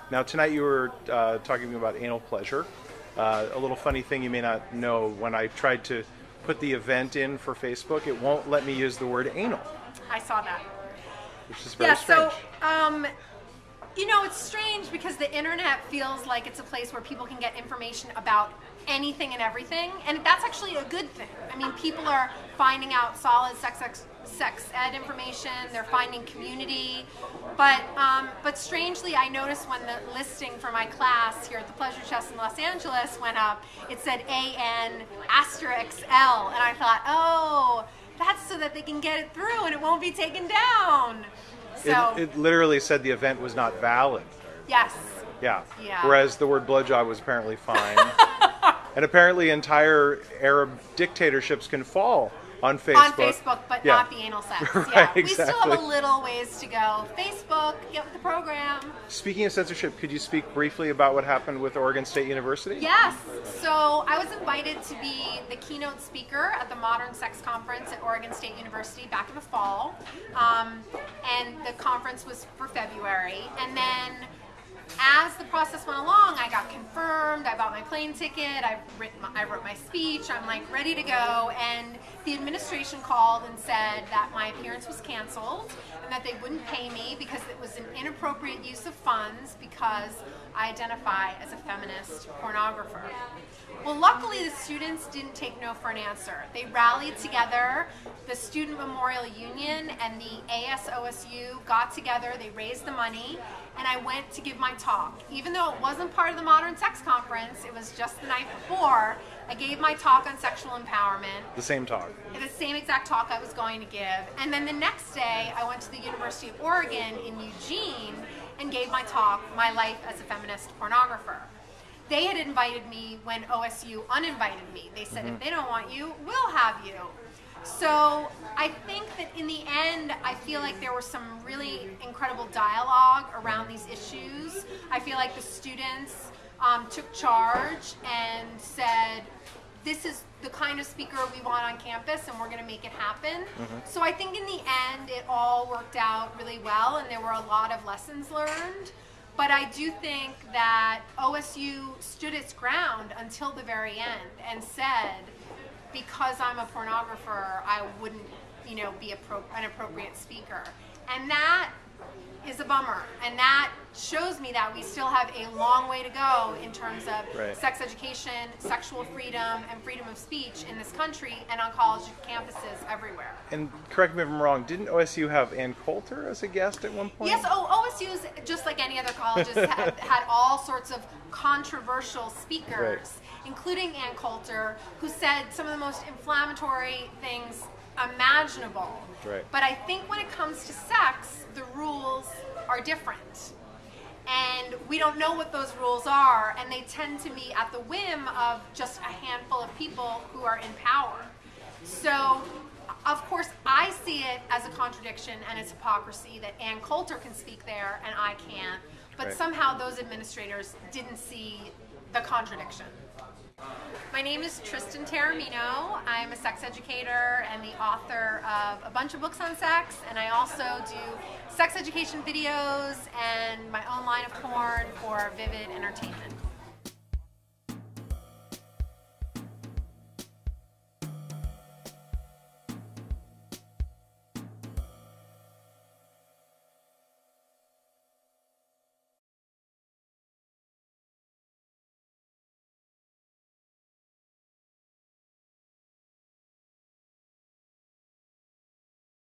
Now tonight you were talking about anal pleasure. A little funny thing you may not know, when I tried to put the event in for Facebook, it won't let me use the word anal. I saw that. Which is very strange. So, you know, it's strange because the internet feels like it's a place where people can get information about anything and everything, and that's actually a good thing. I mean, people are finding out solid sex ed information, they're finding community, but strangely, I noticed when the listing for my class here at the Pleasure Chest in Los Angeles went up, it said AN*XL, and I thought, oh, that's so that they can get it through and it won't be taken down. So it literally said the event was not valid. Yes. Yeah. Yeah. Whereas the word blowjob was apparently fine. And apparently entire Arab dictatorships can fall on Facebook. On Facebook, but yeah. not the anal sex. Right, yeah. We exactly. still have a little ways to go. Facebook, get with the program. Speaking of censorship, could you speak briefly about what happened with Oregon State University? Yes. So I was invited to be the keynote speaker at the Modern Sex Conference at Oregon State University back in the fall. And the conference was for February. And then as the process went along, I got confirmed, I bought my plane ticket, I wrote my speech, I'm like ready to go, and the administration called and said that my appearance was canceled and that they wouldn't pay me because it was an inappropriate use of funds because I identify as a feminist pornographer. Well, luckily the students didn't take no for an answer. They rallied together, the Student Memorial Union and the ASOSU got together, they raised the money, and I went to give my talk. Even though it wasn't part of the Modern Sex Conference, it was just the night before, I gave my talk on sexual empowerment. The same talk. The same exact talk I was going to give. And then the next day, I went to the University of Oregon in Eugene and gave my talk, My Life as a Feminist Pornographer. They had invited me when OSU uninvited me. They said, if they don't want you, we'll have you. So I think that in the end, I feel like there was some really incredible dialogue around these issues. I feel like the students took charge and said, this is the kind of speaker we want on campus and we're going to make it happen. So I think in the end, it all worked out really well and there were a lot of lessons learned. But I do think that OSU stood its ground until the very end and said, because I'm a pornographer, I wouldn't, you know, be an appropriate speaker. And that is a bummer. And that shows me that we still have a long way to go in terms of sex education, sexual freedom, and freedom of speech in this country and on college campuses everywhere. And correct me if I'm wrong, didn't OSU have Ann Coulter as a guest at one point? Yes, OSU's, just like any other colleges, had all sorts of controversial speakers, including Ann Coulter, who said some of the most inflammatory things imaginable. But I think when it comes to sex, the rules are different. And we don't know what those rules are, and they tend to be at the whim of just a handful of people who are in power. So, of course, I see it as a contradiction and it's hypocrisy that Ann Coulter can speak there and I can't. But somehow those administrators didn't see the contradiction. My name is Tristan Taormino. I'm a sex educator and the author of a bunch of books on sex, and I also do sex education videos and my own line of porn for Vivid Entertainment.